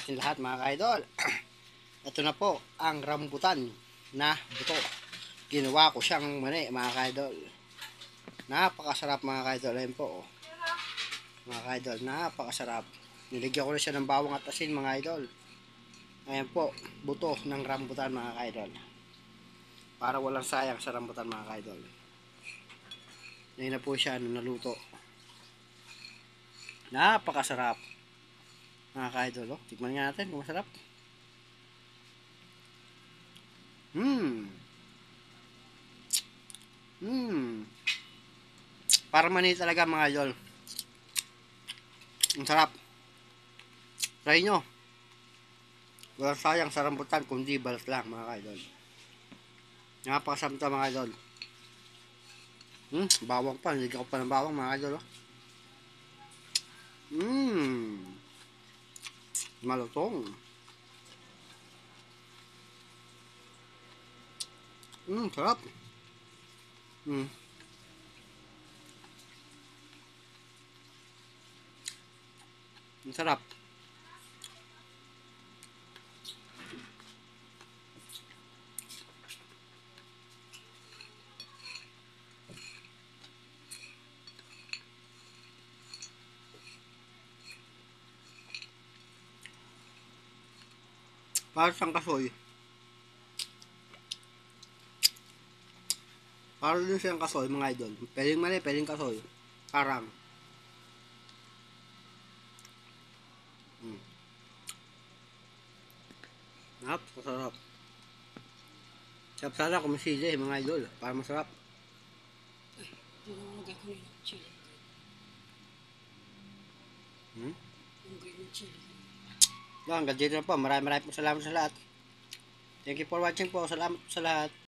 Yung lahat mga kaidol. Ito na po ang rambutan na buto. Ginawa ko siyang mani mga kaidol. Napakasarap mga kaidol. Ayun po oh. Mga kaidol, napakasarap. Niligyan ko na siya ng bawang at asin mga idol. Ayan po, buto ng rambutan mga kaidol. Para walang sayang sa rambutan mga kaidol. Ngayon na po siya naluto. Napakasarap mga kaidol. Oh. Tikman nga natin kung masarap. Para mani talaga mga idol. Ang sarap. Try nyo. Walang sayang sa rambutan kundi balat lang mga idol. Napakasarap ito mga idol. Bawang pa. Nilagyan ko pa ng bawang mga idol. Oh. Malutong. Sarap. Ang sarap. Para siyang kasoy. Para din siyang kasoy mga idol. Pwedeng mali, pwedeng kasoy. Parang. Masarap. Sarap sana kung masili mga idol. Para masarap. Nilagay ko nila chili. Yung green chili. Hanggang dito na po. Maraming po salamat sa lahat. Thank you for watching po. Salamat po sa lahat.